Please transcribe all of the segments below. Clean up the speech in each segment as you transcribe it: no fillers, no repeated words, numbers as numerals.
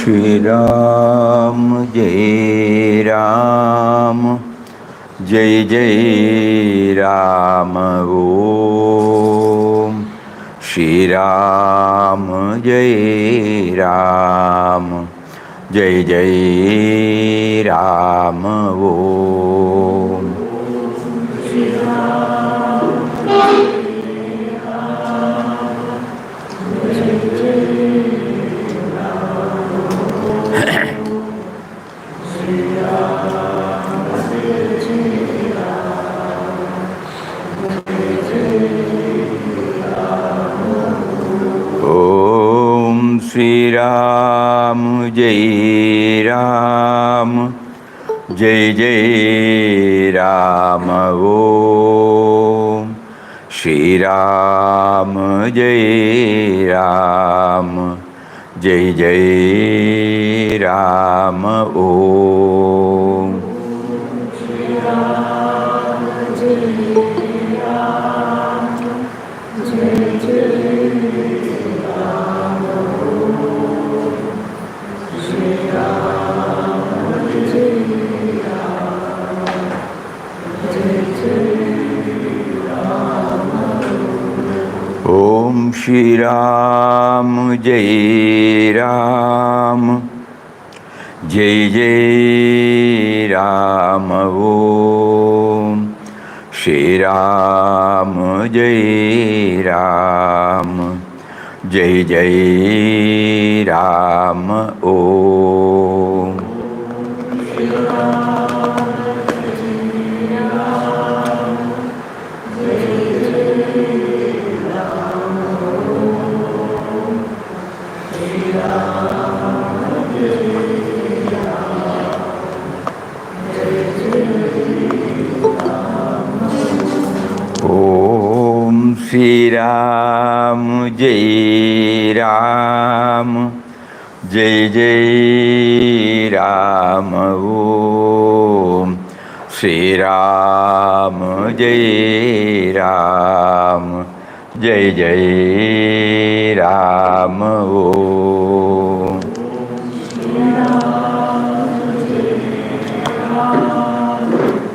Shri Ram Jai Ram Jai Jai Ram Om Shri Ram Jai Ram Jai Jai Ram Om Shri Ram Jai Ram Jai Jai Ram Om Shri Ram Jai Ram Jai Jai Ram Om Om Shri Ram Jai Ram Jai Jai Ram Om Shri Ram Jai Ram Jai Jai Ram Om Shri Ram Jai Ram Jai Jai Ram Om Shri Ram Jai Ram Jai Jai Ram Om Shri Ram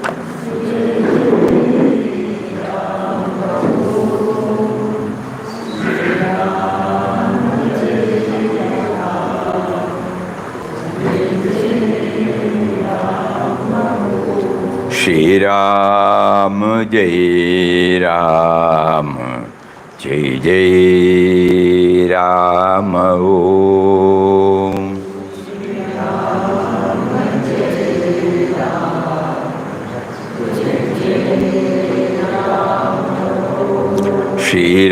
Jai Ram Jai Jai Ram Om Shri Ram Jai Ram Jai Jai Ram Om Shri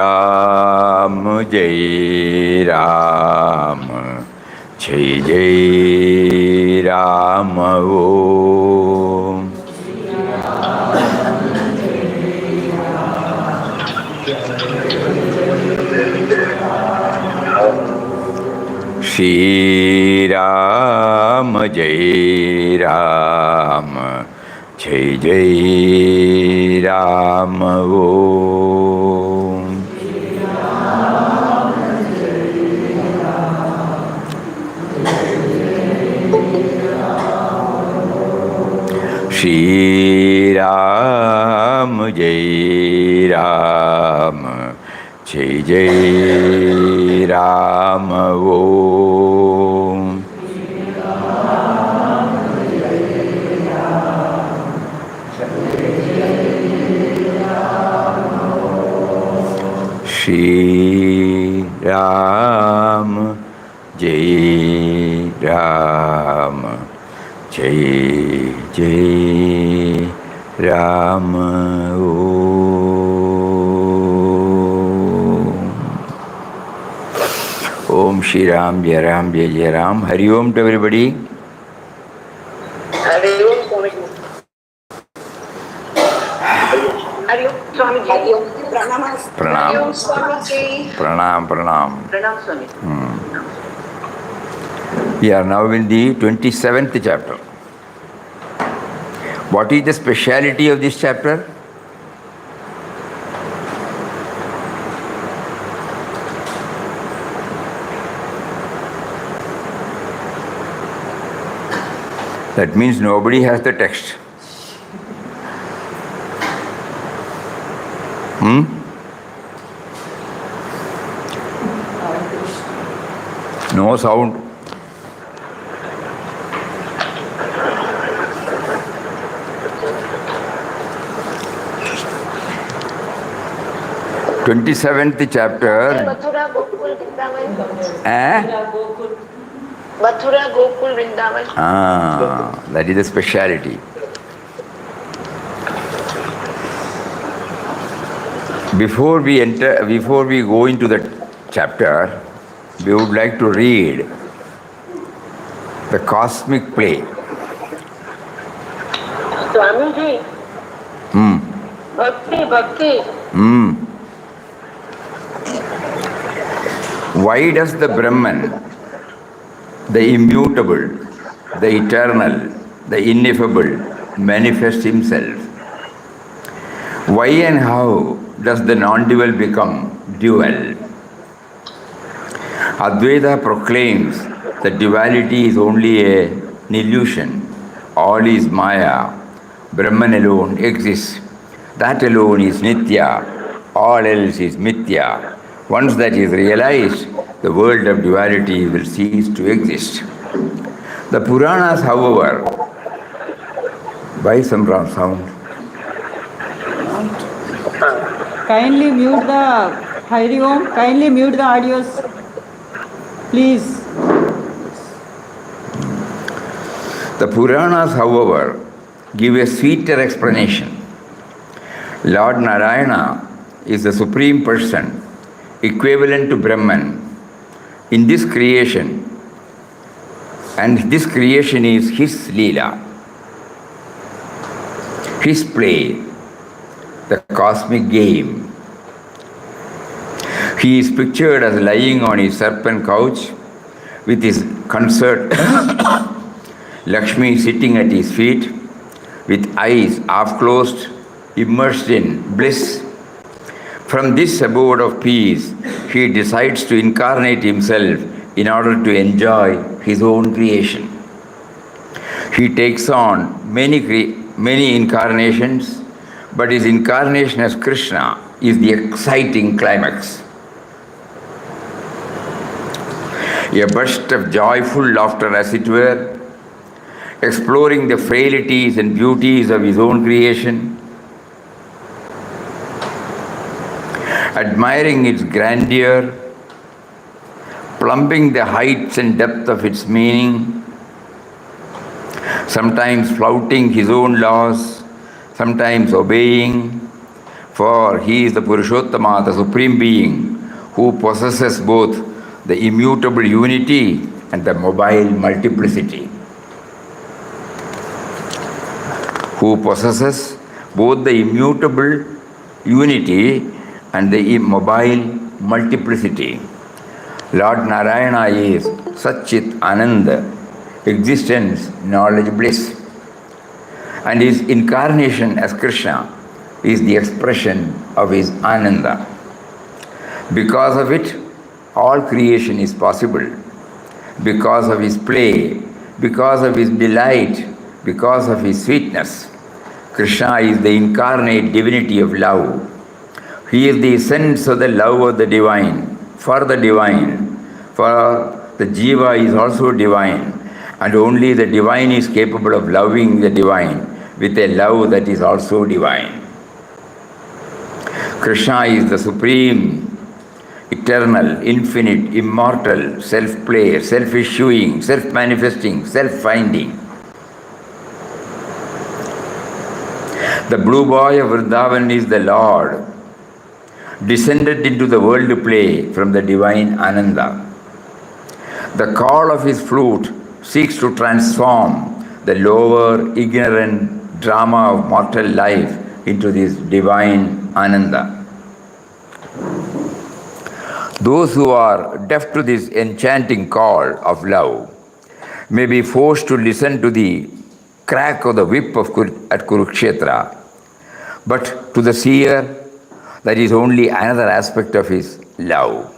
Ram Jai Ram Jai Jai Ram Om Shri Ram Jai Ram Jai Jai Ram Om Shri Ram Jai Ram Jai Jai Ram Om Shri Ram Jai Ram Jai Jai Ram Om Shri Ram Jai Ram Jai Jai Ram. Hari Om to everybody. Hari Om, Swamiji. Hari Om. Swamiji. Pranam. Swamiji. Pranam, pranam. Pranam, Swami. We are now in the 27th chapter. What is the speciality of this chapter? That means nobody has the text. No sound. Twenty-seventh chapter. Mathura Gokul Vrindavan. Mathura Gokul Vrindavan. That is the speciality. Before we go into the chapter, we would like to read the cosmic play. Swamiji. Bhakti. Why does the Brahman, the immutable, the eternal, the ineffable, manifest himself? Why and how does the non-dual become dual? Advaita proclaims that duality is only an illusion. All is Maya. Brahman alone exists. That alone is Nitya. All else is Mithya. Once that is realized, the world of duality will cease to exist. The Puranas, however, why some sound? Kindly mute the Hari Om. Kindly mute the audios, please. The Puranas, however, give a sweeter explanation. Lord Narayana is the Supreme Person, equivalent to Brahman in this creation, and this creation is his Lila, his play, the cosmic game. He is pictured as lying on his serpent couch with his consort Lakshmi sitting at his feet with eyes half closed, immersed in bliss. From this abode of peace, he decides to incarnate himself in order to enjoy his own creation. He takes on many incarnations, but his incarnation as Krishna is the exciting climax. A burst of joyful laughter, as it were, exploring the frailties and beauties of his own creation, admiring its grandeur, plumbing the heights and depth of its meaning, sometimes flouting his own laws, sometimes obeying, for he is the Purushottama, the Supreme Being, who possesses both the immutable unity and the mobile multiplicity. Who possesses both the immutable unity and the immobile multiplicity. Lord Narayana is Satchit Ananda, existence, knowledge, bliss. And his incarnation as Krishna is the expression of his Ananda. Because of it, all creation is possible. Because of his play, because of his delight, because of his sweetness. Krishna is the incarnate divinity of love. He is the essence of the love of the divine, for the divine, for the Jiva is also divine, and only the divine is capable of loving the divine with a love that is also divine. Krishna is the supreme, eternal, infinite, immortal, self-player, self-issuing, self-manifesting, self-finding. The blue boy of Vrindavan is the Lord, descended into the world to play from the divine Ananda. The call of his flute seeks to transform the lower, ignorant drama of mortal life into this divine Ananda. Those who are deaf to this enchanting call of love may be forced to listen to the crack of the whip at Kurukshetra, but to the seer, that is only another aspect of his love.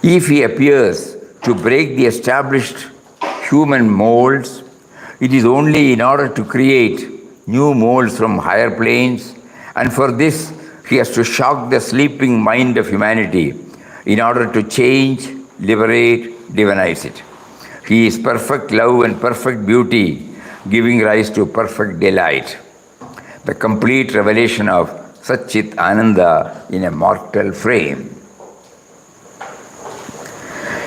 If he appears to break the established human molds, it is only in order to create new molds from higher planes, and for this he has to shock the sleeping mind of humanity in order to change, liberate, divinize it. He is perfect love and perfect beauty, giving rise to perfect delight. The complete revelation of Satchit Ananda in a mortal frame.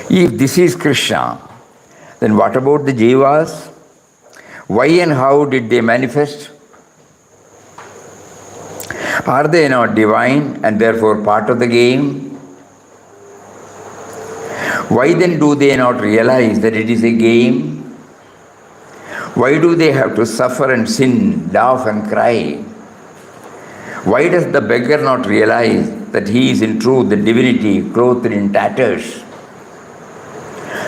If this is Krishna, then what about the Jivas? Why and how did they manifest? Are they not divine and therefore part of the game? Why then do they not realize that it is a game? Why do they have to suffer and sin, laugh and cry? Why does the beggar not realize that he is in truth the divinity clothed in tatters?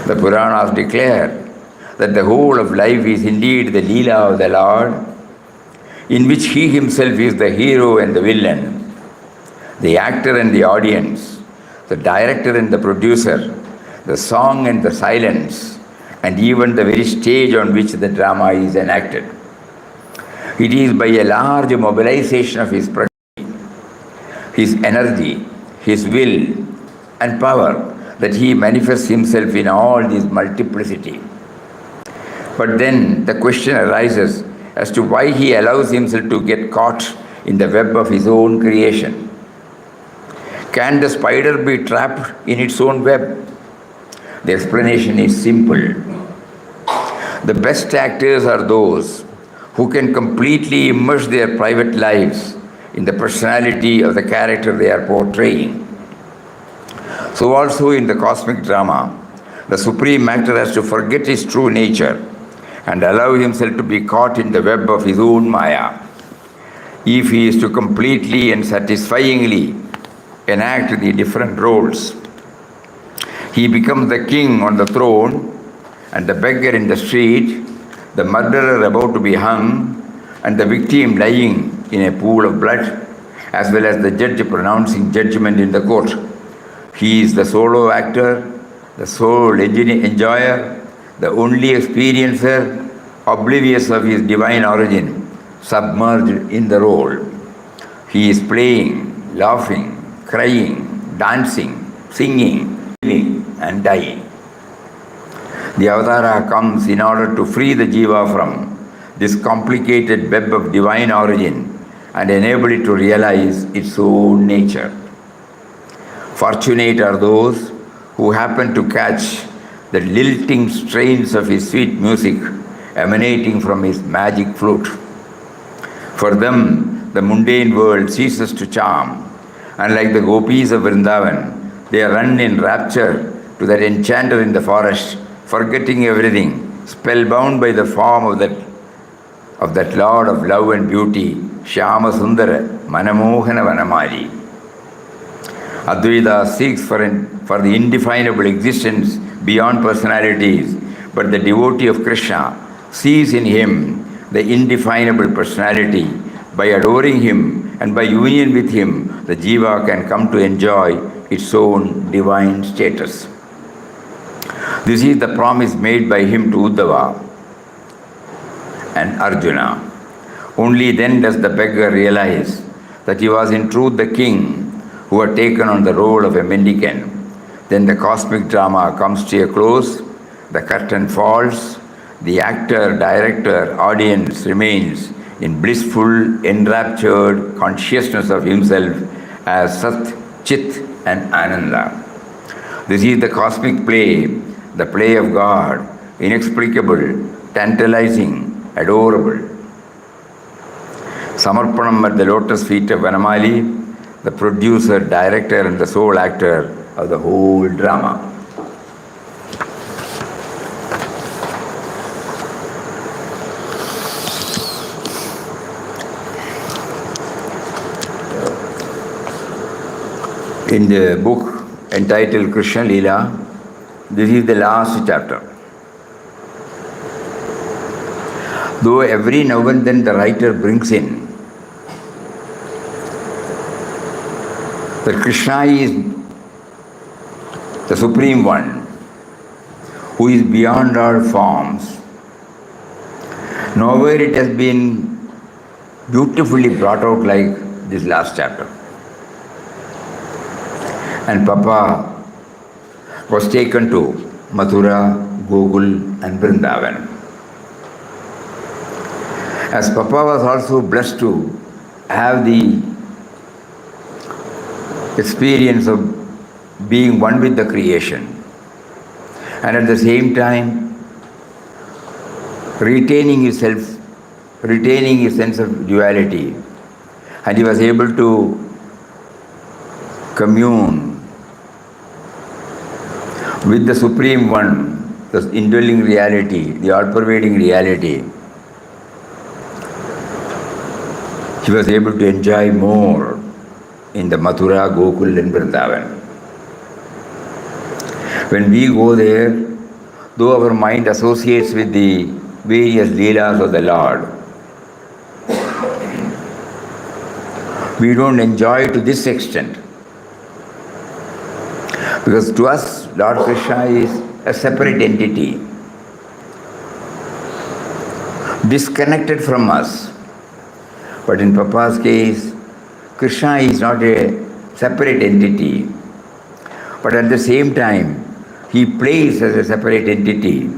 The Puranas declare that the whole of life is indeed the Lila of the Lord, in which he himself is the hero and the villain, the actor and the audience, the director and the producer, the song and the silence, and even the very stage on which the drama is enacted. It is by a large mobilization of his prakriti, his energy, his will and power that he manifests himself in all this multiplicity. But then the question arises as to why he allows himself to get caught in the web of his own creation. Can the spider be trapped in its own web? The explanation is simple. The best actors are those who can completely immerse their private lives in the personality of the character they are portraying. So also in the cosmic drama, the supreme actor has to forget his true nature and allow himself to be caught in the web of his own Maya. If he is to completely and satisfyingly enact the different roles, he becomes the king on the throne and the beggar in the street, the murderer about to be hung, and the victim lying in a pool of blood, as well as the judge pronouncing judgment in the court. He is the solo actor, the sole enjoyer, the only experiencer, oblivious of his divine origin, submerged in the role. He is playing, laughing, crying, dancing, singing, living and dying. The Avatara comes in order to free the Jiva from this complicated web of divine origin and enable it to realize its own nature. Fortunate are those who happen to catch the lilting strains of his sweet music emanating from his magic flute. For them, the mundane world ceases to charm, and like the gopis of Vrindavan, they run in rapture to that enchanter in the forest, forgetting everything, spellbound by the form of that Lord of love and beauty, Shyama Sundara, Manamohana Vanamali. Advaita seeks for the indefinable existence beyond personalities, but the devotee of Krishna sees in him the indefinable personality. By adoring him and by union with him, the Jiva can come to enjoy its own divine status. This is the promise made by him to Uddhava and Arjuna. Only then does the beggar realize that he was in truth the king who had taken on the role of a mendicant. Then the cosmic drama comes to a close, the curtain falls, the actor, director, audience remains in blissful, enraptured consciousness of himself as Sat, Chit and Ananda. This is the cosmic play, the play of God, inexplicable, tantalizing, adorable. Samarpanam at the lotus feet of Vanamali, the producer, director and the sole actor of the whole drama. In the book entitled Krishna Lila, this is the last chapter. Though every now and then the writer brings in that Krishna is the Supreme One, who is beyond all forms. Nowhere it has been beautifully brought out like this last chapter. And Papa was taken to Mathura, Gokul and Vrindavan. As Papa was also blessed to have the experience of being one with the creation, and at the same time retaining his sense of duality, and he was able to commune with the Supreme One, the indwelling reality, the all-pervading reality. He was able to enjoy more in the Mathura, Gokul and Vrindavan. When we go there, though our mind associates with the various Leelas of the Lord, we don't enjoy to this extent. Because to us, Lord Krishna is a separate entity, disconnected from us. But in Papa's case, Krishna is not a separate entity, but at the same time, he plays as a separate entity.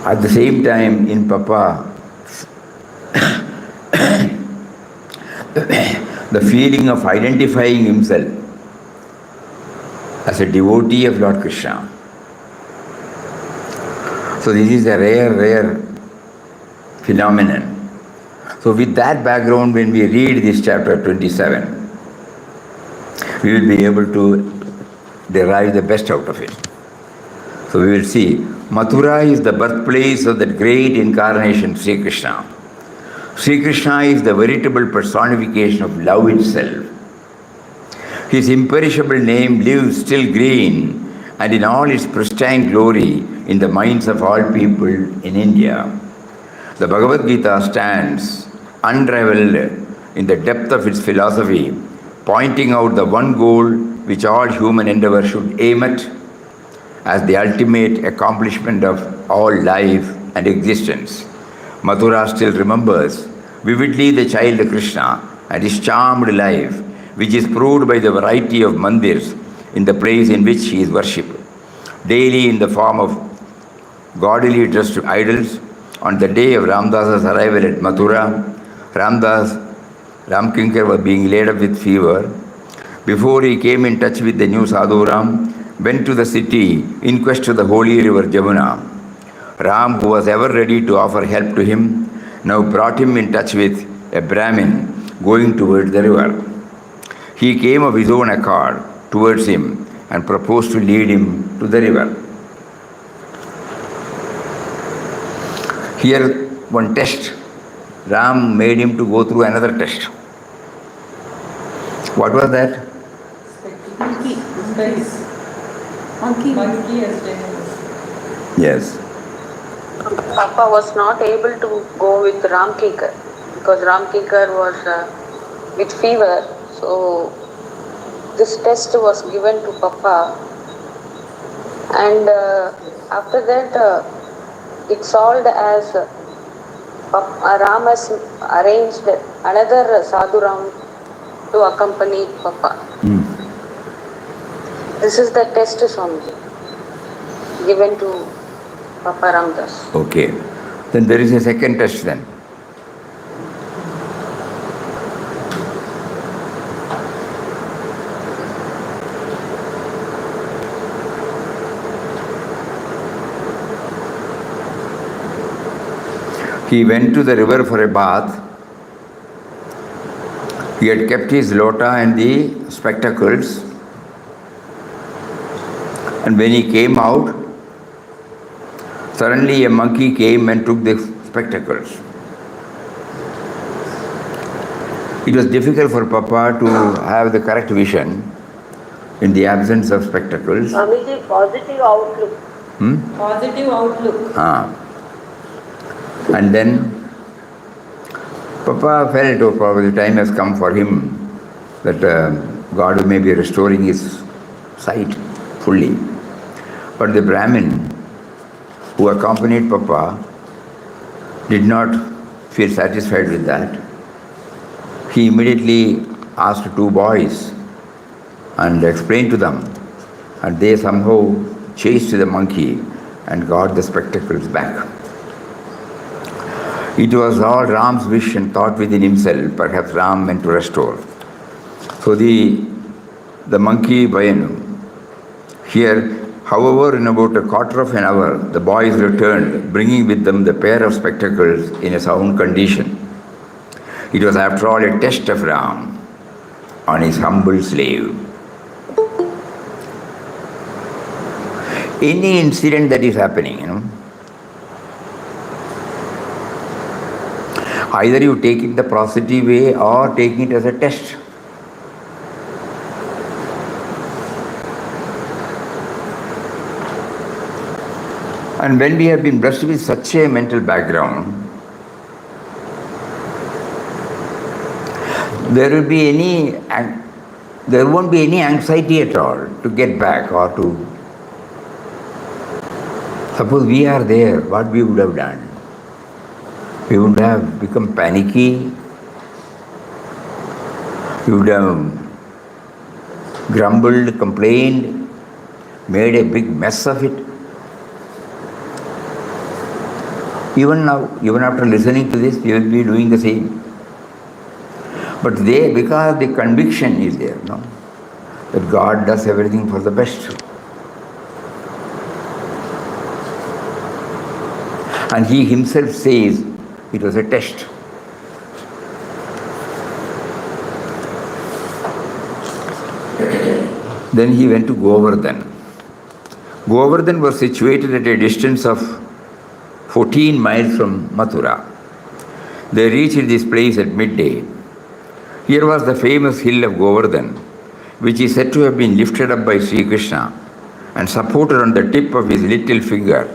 At the same time, in Papa, the feeling of identifying himself as a devotee of Lord Krishna. So this is a rare phenomenon. So with that background, when we read this chapter 27, we will be able to derive the best out of it. So we will see, Mathura is the birthplace of that great incarnation, Sri Krishna. Sri Krishna is the veritable personification of love itself. His imperishable name lives still green and in all its pristine glory in the minds of all people in India. The Bhagavad Gita stands unraveled in the depth of its philosophy, pointing out the one goal which all human endeavor should aim at as the ultimate accomplishment of all life and existence. Mathura still remembers vividly the child Krishna and his charmed life, which is proved by the variety of mandirs in the place in which he is worshipped. Daily in the form of gaudily dressed idols, on the day of Ramdas's arrival at Mathura, Ramkinkar was being laid up with fever. Before he came in touch with the new Sadhu Ram, went to the city in quest of the holy river Jamuna. Ram, who was ever ready to offer help to him, now brought him in touch with a Brahmin going towards the river. He came of his own accord towards him and proposed to lead him to the river. Here, one test. Ram made him to go through another test. What was that? Monkey has taken. Yes. Papa was not able to go with Ramkinkar because Ramkinkar was with fever. So this test was given to Papa, and after that it solved as Ram has arranged another Sadhu Ram to accompany Papa. This is the test, Swamiji, given to Papa Ramdas. Okay. Then there is a second test then. He went to the river for a bath. He had kept his lota and the spectacles. And when he came out, suddenly a monkey came and took the spectacles. It was difficult for Papa to have the correct vision in the absence of spectacles. Swamiji, positive outlook. Positive outlook. And then Papa felt, oh, probably the time has come for him that God may be restoring his sight fully. But the Brahmin who accompanied Papa did not feel satisfied with that. He immediately asked two boys and explained to them, and they somehow chased the monkey and got the spectacles back. It was all Ram's wish and thought within himself. Perhaps Ram meant to restore. So the monkey Bayanu. Here, however, in about a quarter of an hour, the boys returned, bringing with them the pair of spectacles in a sound condition. It was after all a test of Ram on his humble slave. Any incident that is happening, either you take it the positive way or take it as a test. And when we have been blessed with such a mental background, there won't be any anxiety at all to get back or to. Suppose we are there, what we would have done? We would have become panicky. We would have grumbled, complained, made a big mess of it. Even now, even after listening to this, we will be doing the same. But because the conviction is there, that God does everything for the best. And He Himself says it was a test. Then he went to Govardhan. Govardhan was situated at a distance of 14 miles from Mathura. They reached this place at midday. Here was the famous hill of Govardhan, which is said to have been lifted up by Sri Krishna and supported on the tip of his little finger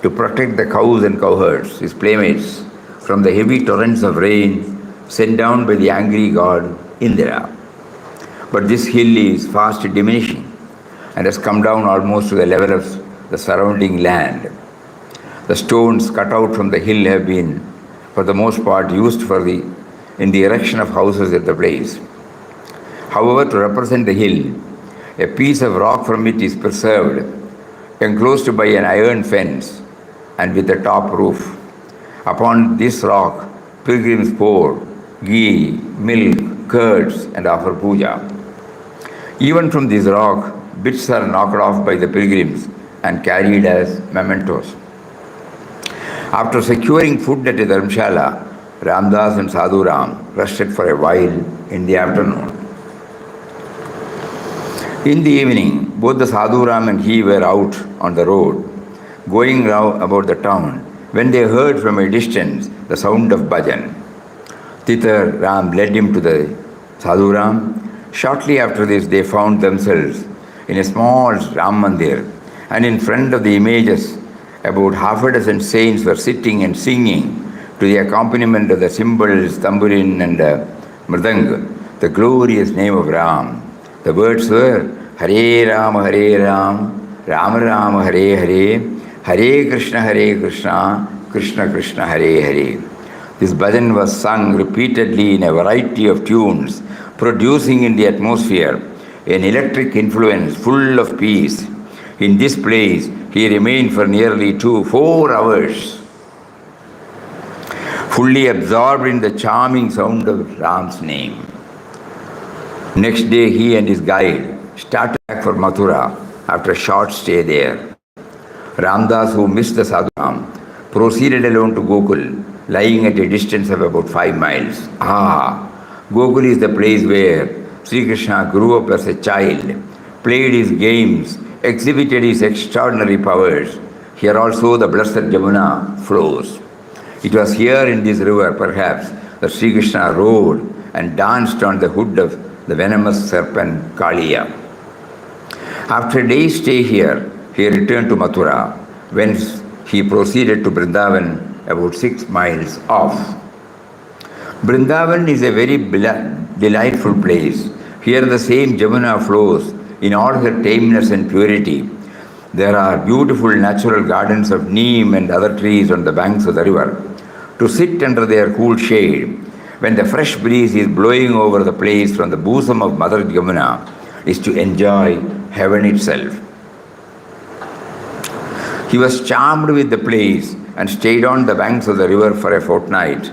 to protect the cows and cowherds, his playmates, from the heavy torrents of rain sent down by the angry god Indra. But this hill is fast diminishing and has come down almost to the level of the surrounding land. The stones cut out from the hill have been, for the most part, used in the erection of houses at the place. However, to represent the hill, a piece of rock from it is preserved, enclosed by an iron fence and with a top roof. Upon this rock, pilgrims pour ghee, milk, curds, and offer puja. Even from this rock, bits are knocked off by the pilgrims and carried as mementos. After securing food at a dharamshala, Ramdas and Sadhuram rested for a while in the afternoon. In the evening, both the Sadhuram and he were out on the road, going round about the town, when they heard from a distance the sound of bhajan. Thither Ram led him to the Sadhuram. Shortly after this, they found themselves in a small Ram Mandir, and in front of the images, about half a dozen saints were sitting and singing to the accompaniment of the cymbals, tambourine, and mridang, the glorious name of Ram. The words were Hare Ram, Ram Ram, Hare Hare, Hare Krishna, Krishna Krishna, Hare Hare. This bhajan was sung repeatedly in a variety of tunes, producing in the atmosphere an electric influence full of peace. In this place, he remained for nearly 4 hours, fully absorbed in the charming sound of Ram's name. Next day, he and his guide started back for Mathura after a short stay there. Ramdas, who missed the Sadhuram, proceeded alone to Gokul, lying at a distance of about 5 miles. Gokul is the place where Sri Krishna grew up as a child, played his games, exhibited his extraordinary powers. Here also the blessed Jamuna flows. It was here in this river, perhaps, that Sri Krishna rode and danced on the hood of the venomous serpent Kaliya. After a day's stay here, he returned to Mathura, whence he proceeded to Vrindavan, about 6 miles off. Vrindavan is a very delightful place. Here the same Jamuna flows in all her tameness and purity. There are beautiful natural gardens of neem and other trees on the banks of the river. To sit under their cool shade, when the fresh breeze is blowing over the place from the bosom of Mother Jamuna, is to enjoy heaven itself. He was charmed with the place and stayed on the banks of the river for a fortnight.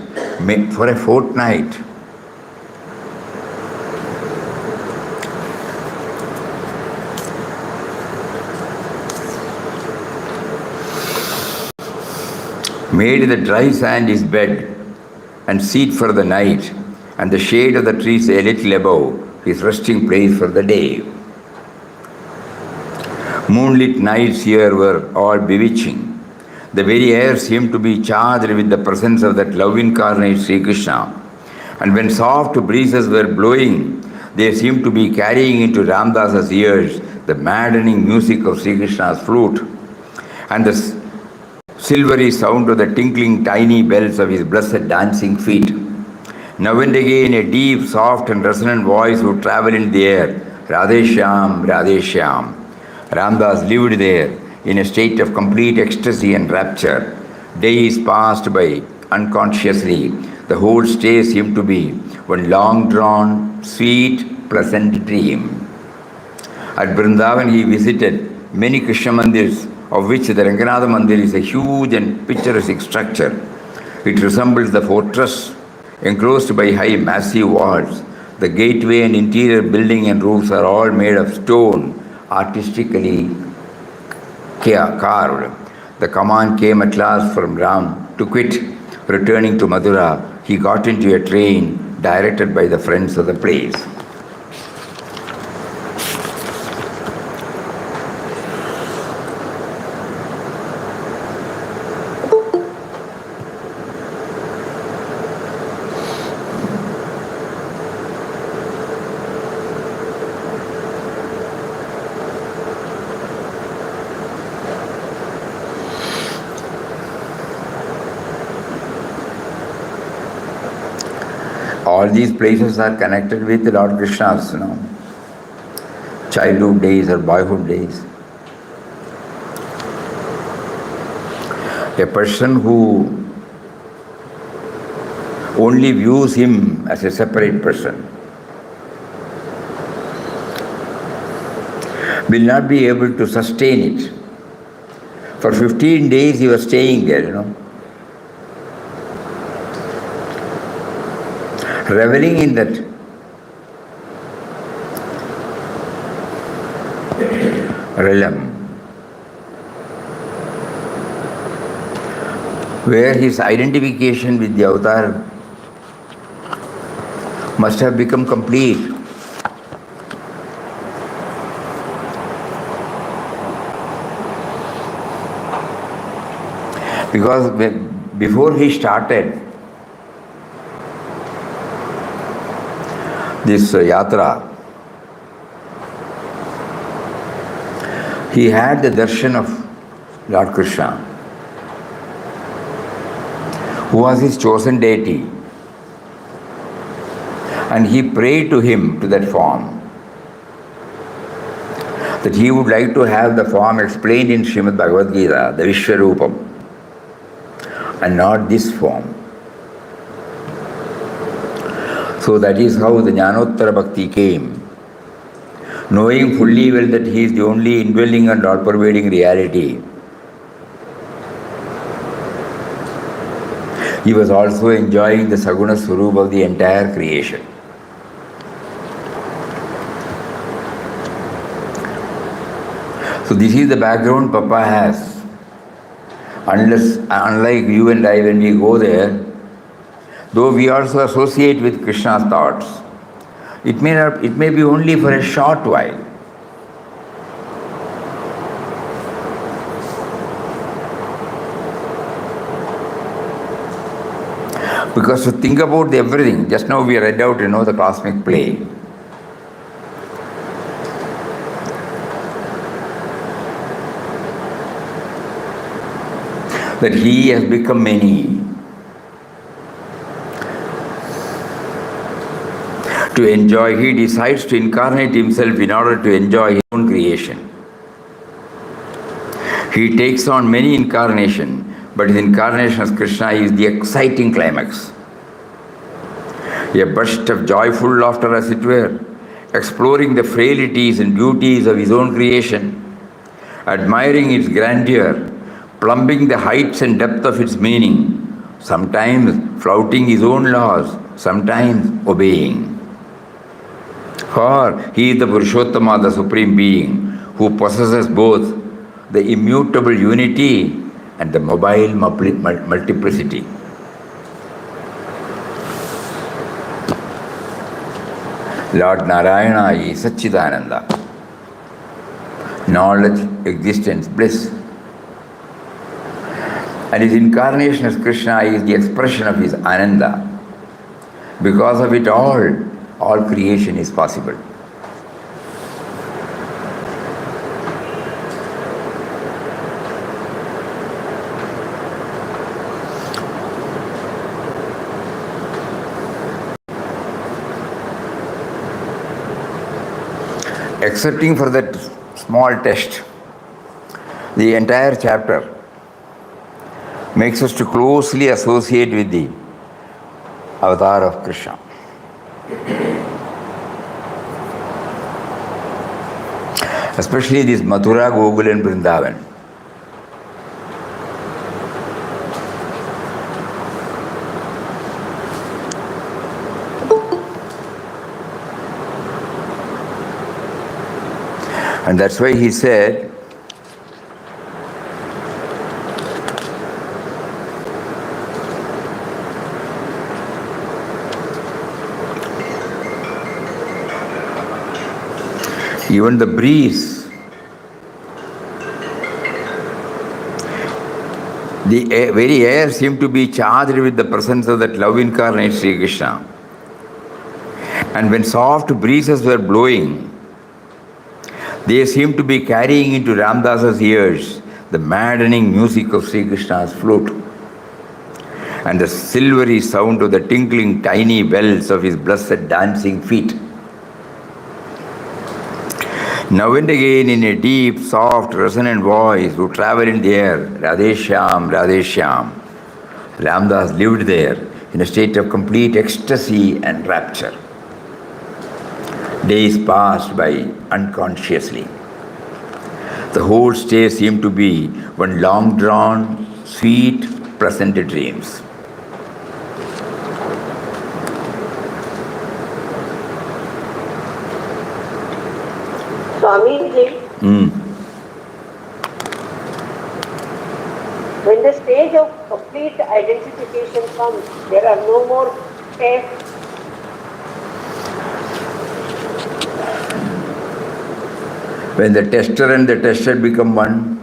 For a fortnight. Made the dry sand his bed and seat for the night, and the shade of the trees a little above his resting place for the day. Moonlit nights here were all bewitching. The very air seemed to be charged with the presence of that love incarnate Sri Krishna. And when soft breezes were blowing, they seemed to be carrying into Ramdasa's ears the maddening music of Sri Krishna's flute and the silvery sound of the tinkling tiny bells of his blessed dancing feet. Now and again a deep, soft and resonant voice would travel in the air, Radhe Shyam, Radhe Shyam. Ramdas lived there in a state of complete ecstasy and rapture. Days passed by unconsciously. The whole stay seemed to be one long-drawn, sweet, pleasant dream. At Vrindavan he visited many Krishna mandirs, of which the Ranganatha Mandir is a huge and picturesque structure. It resembles the fortress enclosed by high massive walls. The gateway and interior building and roofs are all made of stone, artistically carved. The command came at last from Ram to quit. Returning to Mathura, he got into a train directed by the friends of the place. All these places are connected with Lord Krishna's, childhood days or boyhood days. A person who only views him as a separate person will not be able to sustain it. For 15 days he was staying there, reveling in that realm where his identification with the avatar must have become complete. Because before he started this yatra, he had the darshan of Lord Krishna, who was his chosen deity, and he prayed to him to that form, that he would like to have the form explained in Simad Bhagavad Gita, the Vishwarupam, and not this form. So that is how the Jnanottara Bhakti came. Knowing fully well that he is the only indwelling and all-pervading reality, he was also enjoying the Saguna Swarupa of the entire creation. So this is the background Papa has. Unlike you and I, when we go there, though we also associate with Krishna's thoughts, it may be only for a short while. Because to think about everything, just now we read out, the cosmic play. That he has become many. To enjoy, he decides to incarnate himself in order to enjoy his own creation. He takes on many incarnations, but his incarnation as Krishna is the exciting climax. A burst of joyful laughter, as it were, exploring the frailties and beauties of his own creation, admiring its grandeur, plumbing the heights and depth of its meaning, sometimes flouting his own laws, sometimes obeying. For he is the Purushottama, the Supreme Being, who possesses both the immutable unity and the mobile multiplicity. Lord Narayana is Satchidananda. Knowledge, existence, bliss. And his incarnation as Krishna is the expression of his Ananda. Because of it all creation is possible. Excepting for that small test, the entire chapter makes us to closely associate with the avatar of Krishna. Especially this Mathura, Gokul and Vrindavan. And that's why he said, even the breeze, the very air seemed to be charged with the presence of that love incarnate Sri Krishna. And when soft breezes were blowing, they seemed to be carrying into Ramdasa's ears the maddening music of Sri Krishna's flute and the silvery sound of the tinkling tiny bells of his blessed dancing feet. Now and again, in a deep, soft, resonant voice would travel in the air, Radhe Shyam, Radhe Shyam. Ramdas lived there in a state of complete ecstasy and rapture. Days passed by unconsciously. The whole stay seemed to be one long-drawn, sweet, pleasant dreams. Swamiji, when the stage of complete identification comes, there are no more tests. When the tester and the tested become one,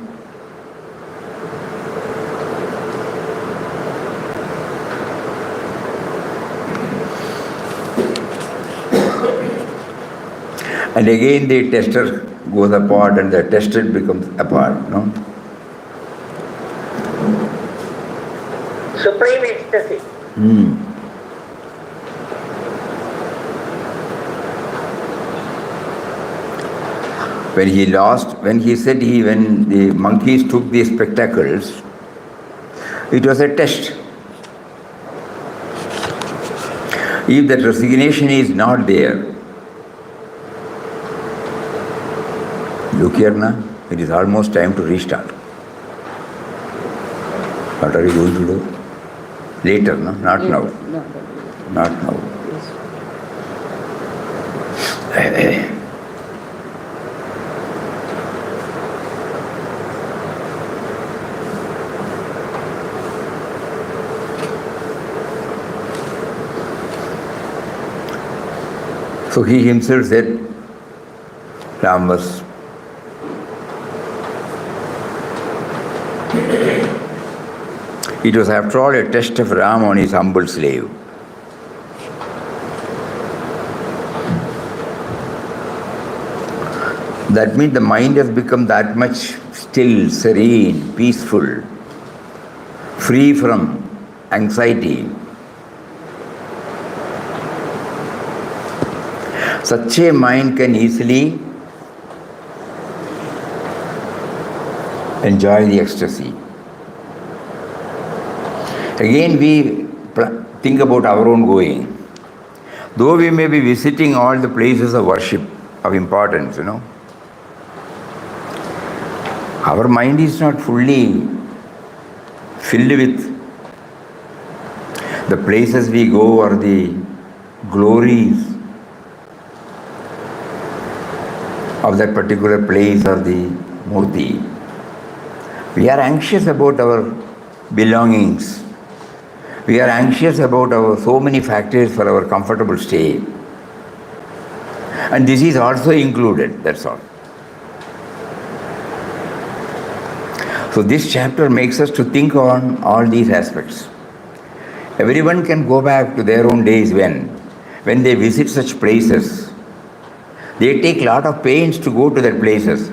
and again the tester goes apart and the tested becomes apart, no? Supreme ecstasy. When the monkeys took these spectacles, it was a test. If that resignation is not there, look here now, it is almost time to restart. What are you going to do? Later, no? Not now. Not now. So he himself said, Ram was It was, after all, a test of Ram on his humble slave. That means the mind has become that much still, serene, peaceful, free from anxiety. Such a mind can easily enjoy the ecstasy. Again, we think about our own going. Though we may be visiting all the places of worship of importance, our mind is not fully filled with the places we go or the glories of that particular place or the murti. We are anxious about our belongings. We are anxious about our so many factors for our comfortable stay. And this is also included, that's all. So this chapter makes us to think on all these aspects. Everyone can go back to their own days when they visit such places. They take a lot of pains to go to their places.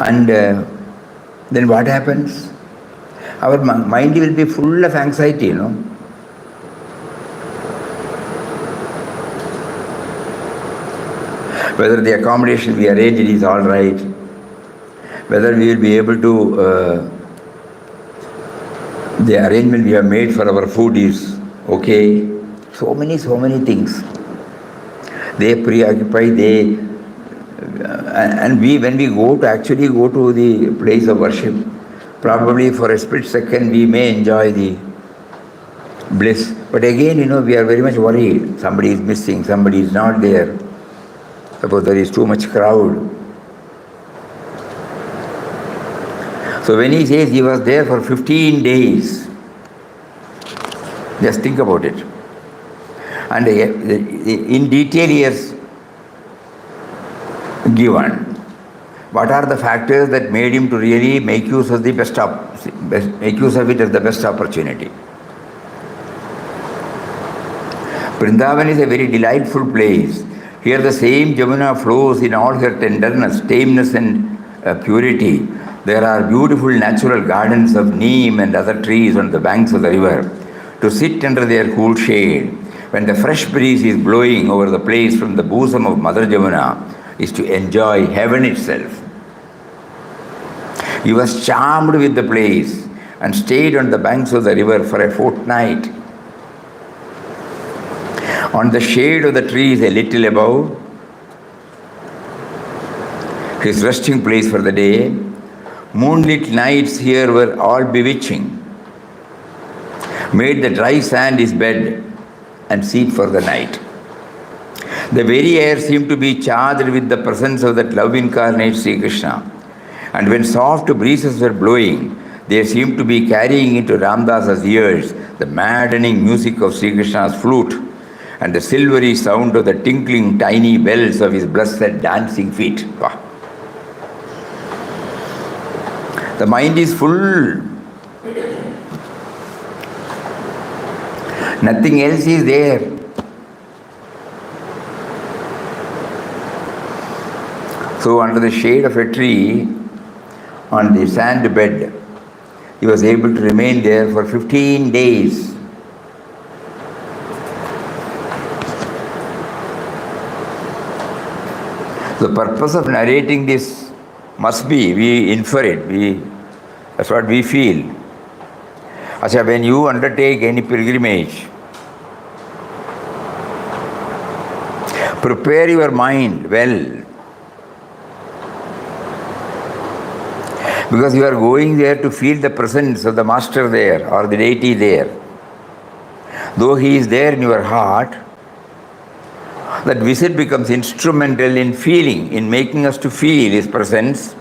And then what happens? Our mind will be full of anxiety, Whether the accommodation we arranged is all right, whether we will be able to, the arrangement we have made for our food is okay. So many things. They preoccupy, and when we actually go to the place of worship, probably for a split second we may enjoy the bliss. But again, we are very much worried. Somebody is missing, somebody is not there. Suppose there is too much crowd. So when he says he was there for 15 days, just think about it. And in detail he has given what are the factors that made him to really make use of it as the best opportunity. Vrindavan is a very delightful place. Here the same Jamuna flows in all her tenderness, tameness and purity. There are beautiful natural gardens of neem and other trees on the banks of the river. To sit under their cool shade, when the fresh breeze is blowing over the place from the bosom of Mother Jamuna, is to enjoy heaven itself. He was charmed with the place and stayed on the banks of the river for a fortnight. On the shade of the trees a little above, his resting place for the day, moonlit nights here were all bewitching. Made the dry sand his bed and seat for the night. The very air seemed to be charged with the presence of that love incarnate Sri Krishna. And when soft breezes were blowing, they seemed to be carrying into Ramdasa's ears the maddening music of Sri Krishna's flute and the silvery sound of the tinkling tiny bells of his blessed dancing feet. Wow. The mind is full. Nothing else is there. So under the shade of a tree, on the sand bed, he was able to remain there for 15 days. The purpose of narrating this must be, we infer it, that's what we feel. Achha, when you undertake any pilgrimage, prepare your mind well. Because you are going there to feel the presence of the Master there or the deity there. Though he is there in your heart, that visit becomes instrumental in feeling, in making us to feel his presence.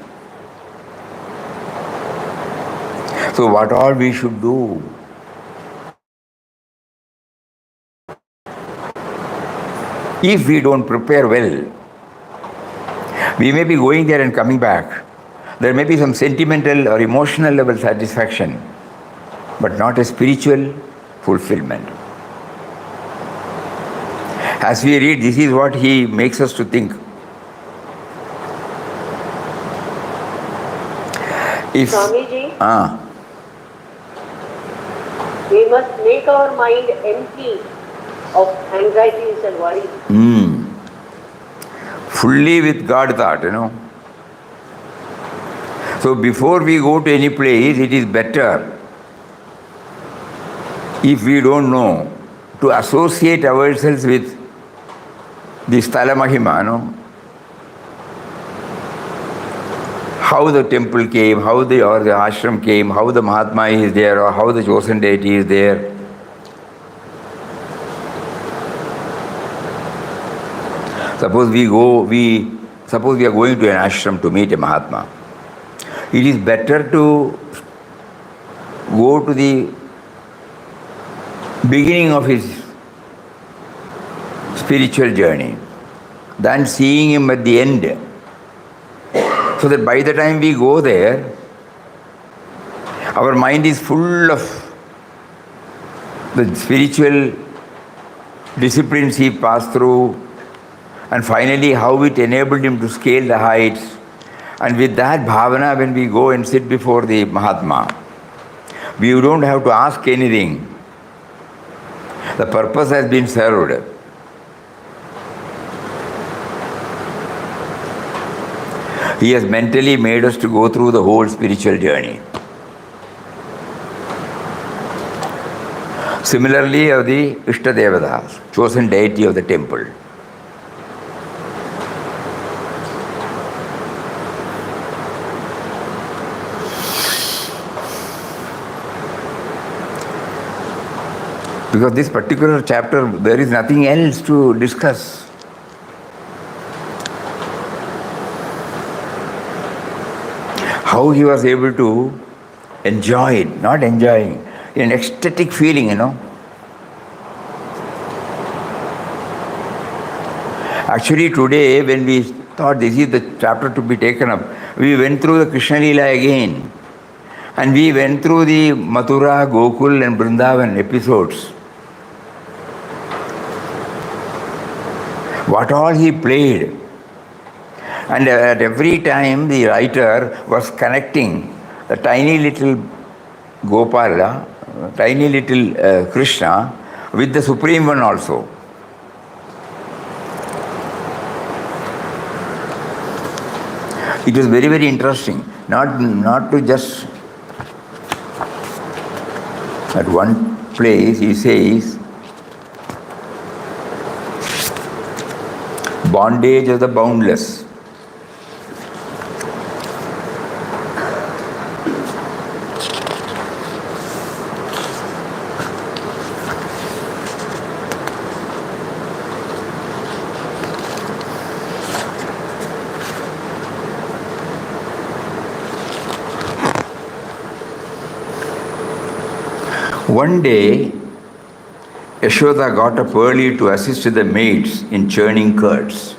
So what all we should do? If we don't prepare well, we may be going there and coming back. There may be some sentimental or emotional level satisfaction, but not a spiritual fulfillment. As we read, this is what he makes us to think. If Swamiji, we must make our mind empty of anxieties and worries. Fully with God thought, So before we go to any place, it is better, if we don't know, to associate ourselves with the Sthala Mahima, how the temple came, or the ashram came, how the Mahatma is there, or how the chosen deity is there. Suppose we are going to an ashram to meet a Mahatma. It is better to go to the beginning of his spiritual journey than seeing him at the end. So that by the time we go there, our mind is full of the spiritual disciplines he passed through, and finally how it enabled him to scale the heights. And with that bhavana, when we go and sit before the Mahatma, we don't have to ask anything. The purpose has been served. He has mentally made us to go through the whole spiritual journey. Similarly, of the Ishtadevatas, chosen deity of the temple. Because this particular chapter, there is nothing else to discuss. How he was able to enjoy it, not enjoying, an ecstatic feeling, Actually, today, when we thought this is the chapter to be taken up, we went through the Krishna Lila again. And we went through the Mathura, Gokul and Vrindavan episodes. What all he played. And at every time the writer was connecting the tiny little Gopala, tiny little Krishna with the Supreme One also. It was very, very interesting. Not to just at one place he says, bondage of the boundless. One day, Yashoda got up early to assist the maids in churning curds.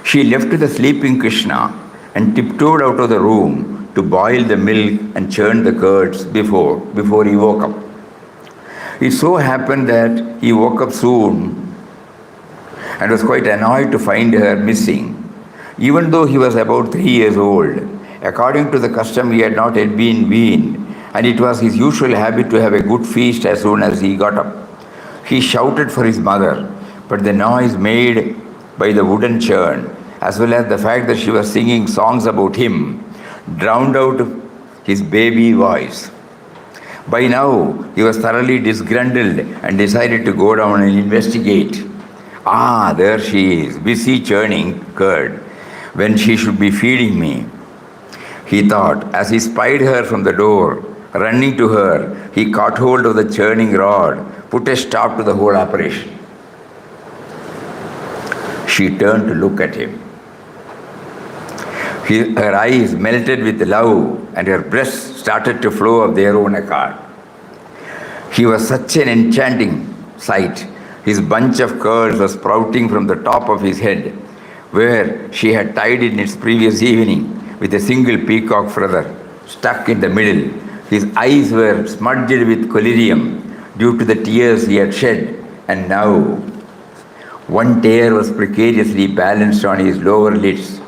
She left the sleeping Krishna and tiptoed out of the room to boil the milk and churn the curds before he woke up. It so happened that he woke up soon and was quite annoyed to find her missing. Even though he was about 3 years old, according to the custom he had not yet been weaned, and it was his usual habit to have a good feast as soon as he got up. He shouted for his mother, but the noise made by the wooden churn, as well as the fact that she was singing songs about him, drowned out his baby voice. By now, he was thoroughly disgruntled and decided to go down and investigate. Ah, there she is, busy churning curd, when she should be feeding me. He thought, as he spied her from the door. Running to her, he caught hold of the churning rod, put a stop to the whole operation. She turned to look at him. Her eyes melted with love and her breasts started to flow of their own accord. He was such an enchanting sight. His bunch of curls was sprouting from the top of his head, where she had tied it in its previous evening, with a single peacock feather stuck in the middle. His eyes were smudged with collyrium due to the tears he had shed, and now one tear was precariously balanced on his lower lids,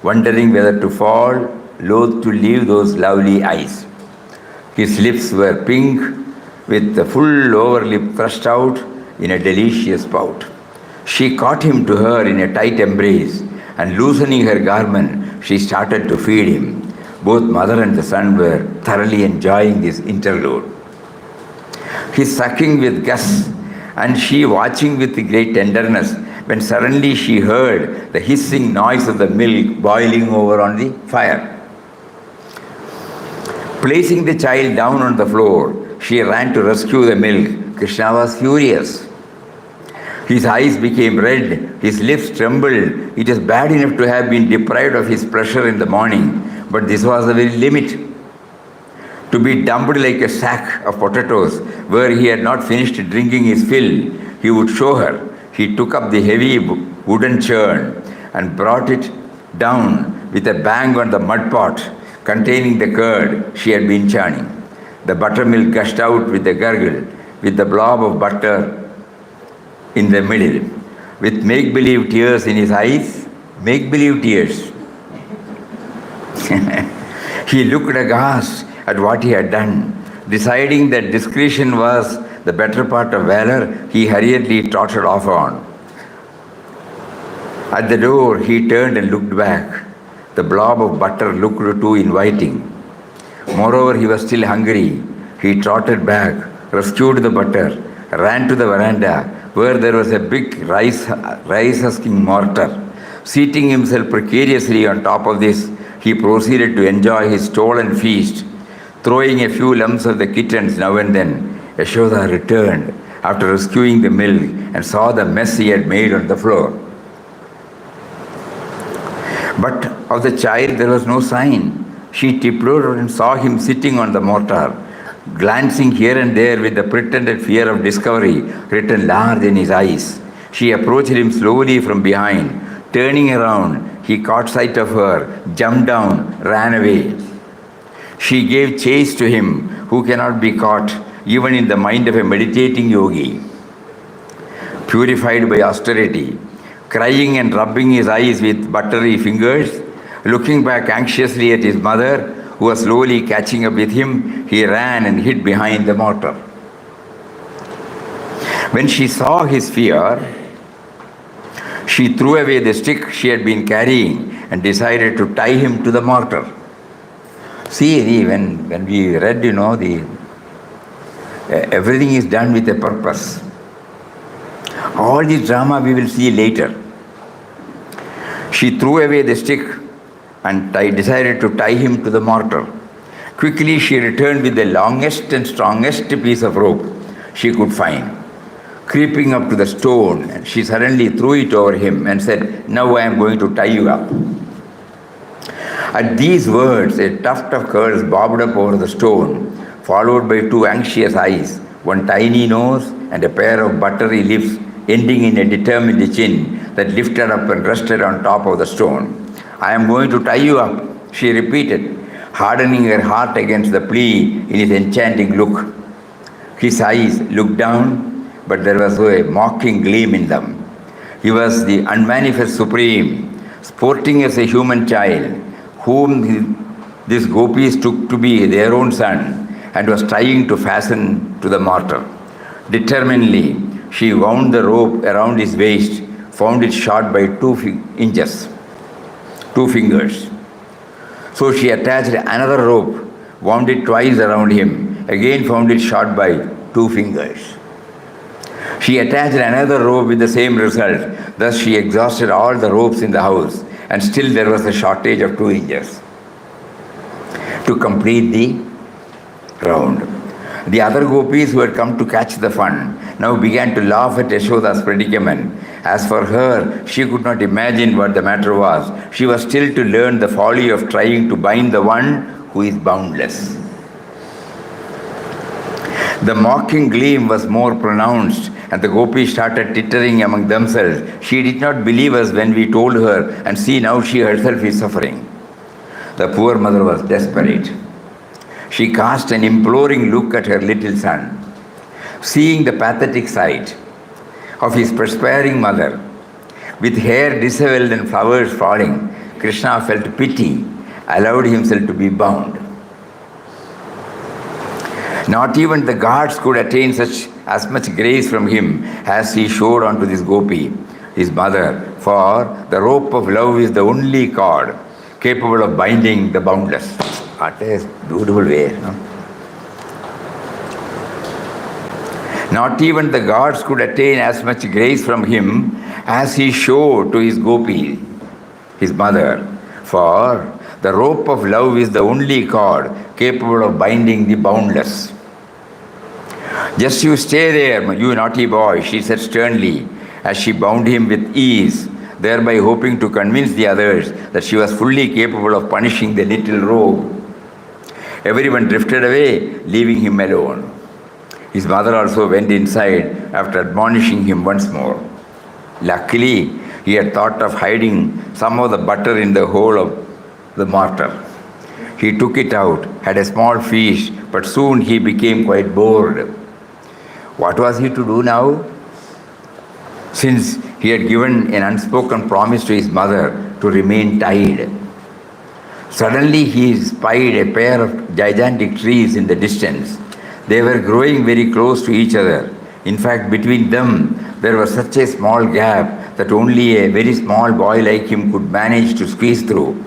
wondering whether to fall, loath to leave those lovely eyes. His lips were pink, with the full lower lip thrust out in a delicious pout. She caught him to her in a tight embrace, and loosening her garment, she started to feed him. Both mother and the son were thoroughly enjoying this interlude. He sucking with gusts, and she watching with great tenderness, when suddenly she heard the hissing noise of the milk boiling over on the fire. Placing the child down on the floor, she ran to rescue the milk. Krishna was furious. His eyes became red, his lips trembled. It is bad enough to have been deprived of his pleasure in the morning, but this was the very limit. To be dumped like a sack of potatoes where he had not finished drinking his fill, he would show her. He took up the heavy wooden churn and brought it down with a bang on the mud pot containing the curd she had been churning. The buttermilk gushed out with a gurgle, with the blob of butter in the middle, with make-believe tears in his eyes. Make-believe tears. He looked aghast at what he had done. Deciding that discretion was the better part of valor, he hurriedly trotted off on. At the door, he turned and looked back. The blob of butter looked too inviting. Moreover, he was still hungry. He trotted back, rescued the butter, ran to the veranda where there was a big rice husking mortar. Seating himself precariously on top of this, he proceeded to enjoy his stolen feast, throwing a few lumps of the kittens now and then. Yashoda returned after rescuing the milk and saw the mess he had made on the floor. But of the child there was no sign. She tiptoed and saw him sitting on the mortar, glancing here and there with the pretended fear of discovery written large in his eyes. She approached him slowly from behind. Turning around, he caught sight of her, jumped down, ran away. She gave chase to him who cannot be caught even in the mind of a meditating yogi, purified by austerity, crying and rubbing his eyes with buttery fingers. Looking back anxiously at his mother, who was slowly catching up with him, he ran and hid behind the mortar. When she saw his fear, she threw away the stick she had been carrying and decided to tie him to the mortar. See, when we read, everything is done with a purpose. All this drama we will see later. She threw away the stick and decided to tie him to the mortar. Quickly she returned with the longest and strongest piece of rope she could find. Creeping up to the stone, she suddenly threw it over him and said, "Now I am going to tie you up." At these words, a tuft of curls bobbed up over the stone, followed by two anxious eyes, one tiny nose and a pair of buttery lips ending in a determined chin that lifted up and rested on top of the stone. "I am going to tie you up," she repeated, hardening her heart against the plea in his enchanting look. His eyes looked down, but there was a mocking gleam in them. He was the unmanifest supreme, sporting as a human child, whom these gopis took to be their own son, and was trying to fasten to the mortar. Determinedly, she wound the rope around his waist, found it short by 2 fingers. So she attached another rope, wound it twice around him, again found it short by 2 fingers. She attached another rope with the same result. Thus she exhausted all the ropes in the house, and still there was a shortage of 2 inches to complete the round. The other gopis who had come to catch the fun now began to laugh at Yashoda's predicament. As for her, she could not imagine what the matter was. She was still to learn the folly of trying to bind the one who is boundless. The mocking gleam was more pronounced, and the gopis started tittering among themselves. She did not believe us when we told her, and see, now she herself is suffering. The poor mother was desperate. She cast an imploring look at her little son. Seeing the pathetic sight of his perspiring mother, with hair disheveled and flowers falling, Krishna felt pity, allowed himself to be bound. Not even the gods could attain as much grace from him as he showed onto this gopi, his mother, for the rope of love is the only cord capable of binding the boundless. What a beautiful way. No? Not even the gods could attain as much grace from him as he showed to his gopi, his mother, for the rope of love is the only cord capable of binding the boundless. Just you stay there, you naughty boy, she said sternly, as she bound him with ease, thereby hoping to convince the others that she was fully capable of punishing the little rogue. Everyone drifted away, leaving him alone. His mother also went inside after admonishing him once more. Luckily, he had thought of hiding some of the butter in the hole of the mortar. He took it out, had a small feast, but soon he became quite bored. What was he to do now? Since he had given an unspoken promise to his mother to remain tied. Suddenly he spied a pair of gigantic trees in the distance. They were growing very close to each other. In fact, between them there was such a small gap that only a very small boy like him could manage to squeeze through.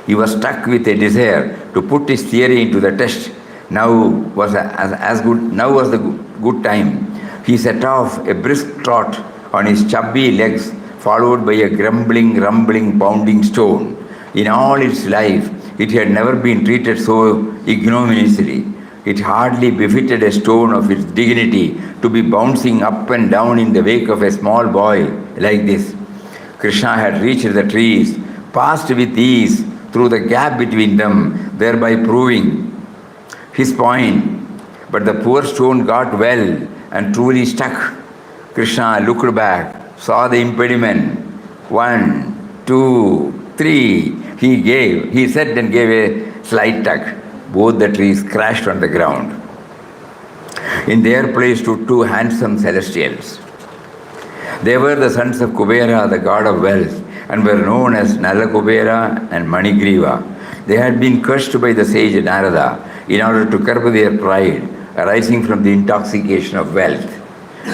He was stuck with a desire to put his theory into the test. Now was the good time. He set off a brisk trot on his chubby legs, followed by a grumbling, rumbling, pounding stone. In all its life, it had never been treated so ignominiously. It hardly befitted a stone of its dignity to be bouncing up and down in the wake of a small boy like this. Krishna had reached the trees, passed with ease through the gap between them, thereby proving his point. But the poor stone got well and truly stuck. Krishna looked back, saw the impediment. 1, 2, 3. He said and gave a slight tug. Both the trees crashed on the ground. In their place stood two handsome celestials. They were the sons of Kubera, the god of wealth, and were known as Nala Kubera and Manigriva. They had been cursed by the sage Narada in order to curb their pride arising from the intoxication of wealth.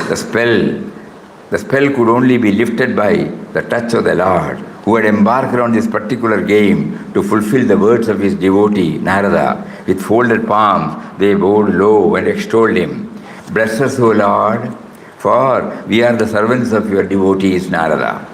The spell could only be lifted by the touch of the Lord, who had embarked on this particular game to fulfill the words of his devotee, Narada. With folded palms, they bowed low and extolled him. Bless us, O Lord, for we are the servants of your devotees, Narada.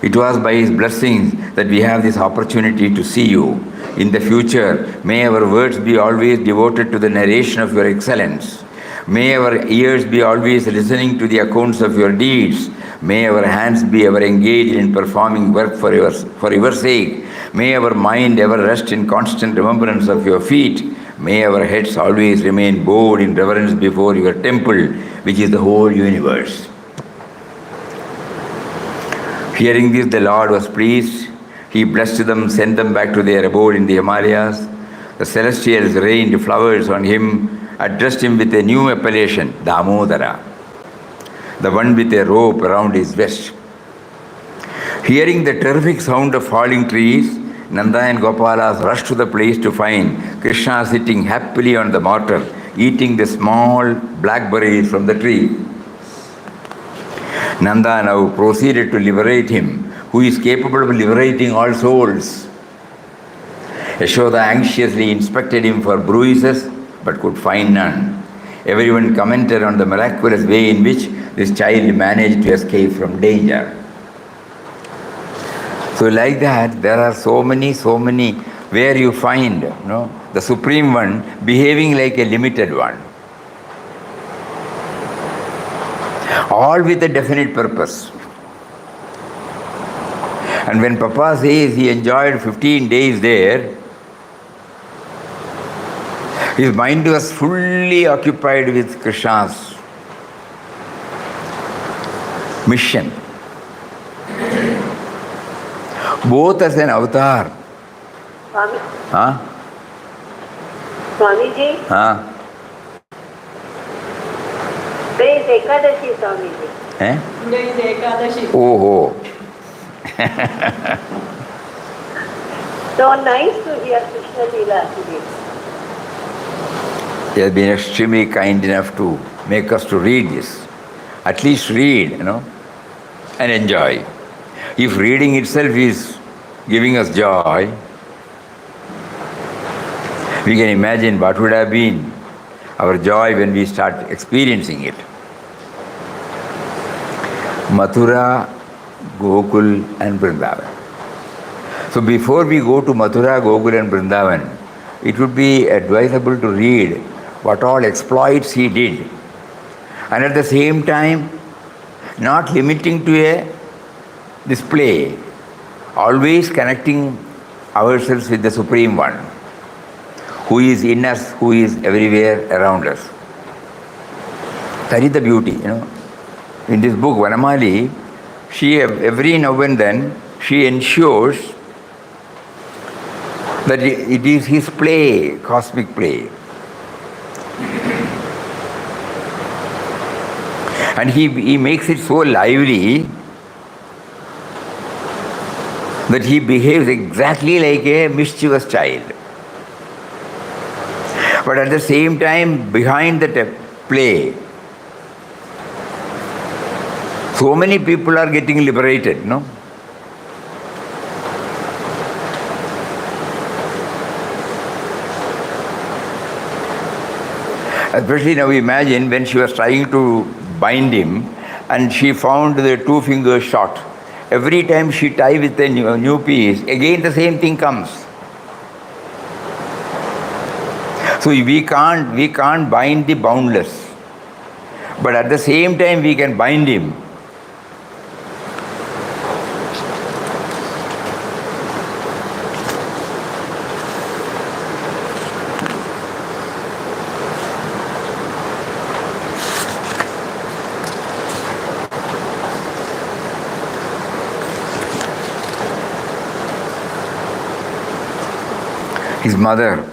It was by his blessings that we have this opportunity to see you. In the future, may our words be always devoted to the narration of your excellence. May our ears be always listening to the accounts of your deeds. May our hands be ever engaged in performing work for your sake. May our mind ever rest in constant remembrance of your feet. May our heads always remain bowed in reverence before your temple, which is the whole universe. Hearing this, the Lord was pleased. He blessed them, sent them back to their abode in the Himalayas. The celestials rained flowers on him, addressed him with a new appellation, Damodara, the one with a rope around his waist. Hearing the terrific sound of falling trees, Nanda and Gopalas rushed to the place to find Krishna sitting happily on the mortar, eating the small blackberries from the tree. Nanda now proceeded to liberate him, who is capable of liberating all souls. Yashoda anxiously inspected him for bruises, but could find none. Everyone commented on the miraculous way in which this child managed to escape from danger. So like that, there are so many, where you find the Supreme One behaving like a limited one. All with a definite purpose. And when Papa says he enjoyed 15 days there, his mind was fully occupied with Krishna's mission. Both as an avatar Swami, Huh? Swamiji, Huh? today is Ekadashi, Swamiji. Eh? Today is Ekadashi. Oh. So nice to hear Krishna Lila today. He has been extremely kind enough to make us to read this. At least read, and enjoy. If reading itself is giving us joy, we can imagine what would have been our joy when we start experiencing it. Mathura, Gokul and Vrindavan. So before we go to Mathura, Gokul and Vrindavan, it would be advisable to read what all exploits he did. And at the same time, not limiting to a display, always connecting ourselves with the Supreme One, who is in us, who is everywhere around us. That is the beauty, In this book, Vanamali, she, every now and then, she ensures that it is his play, cosmic play. And he makes it so lively that he behaves exactly like a mischievous child. But at the same time, behind that play, so many people are getting liberated, Especially now imagine when she was trying to bind him and she found the 2 fingers short. Every time she ties with a new piece, again the same thing comes. So we can't bind the boundless. But at the same time we can bind him. His mother.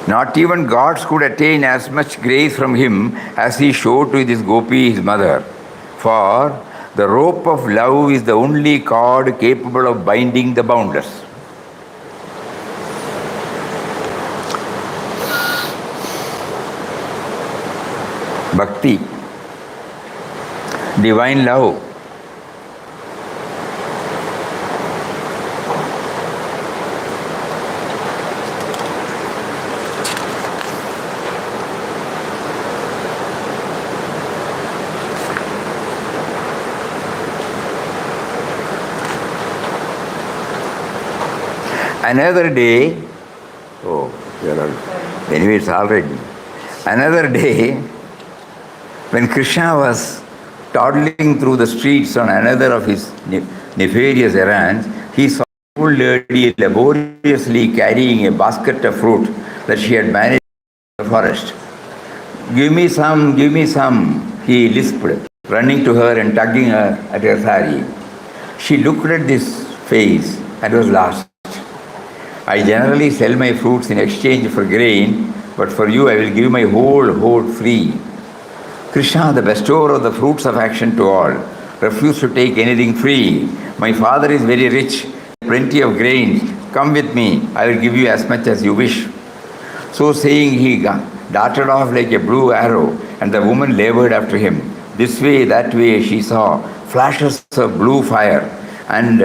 Not even gods could attain as much grace from him as he showed to this gopi, his mother. For the rope of love is the only cord capable of binding the boundless. Bhakti, divine love. Another day, anyway, it's already. Another day, when Krishna was toddling through the streets on another of his nefarious errands, he saw an old lady laboriously carrying a basket of fruit that she had managed in the forest. Give me some, he lisped, running to her and tugging her at her sari. She looked at this face and was lost. I generally sell my fruits in exchange for grain, but for you I will give my whole hoard free. Krishna, the bestower of the fruits of action to all, refused to take anything free. My father is very rich, plenty of grains. Come with me, I will give you as much as you wish. So saying, he darted off like a blue arrow, and the woman labored after him. This way, that way, she saw flashes of blue fire, and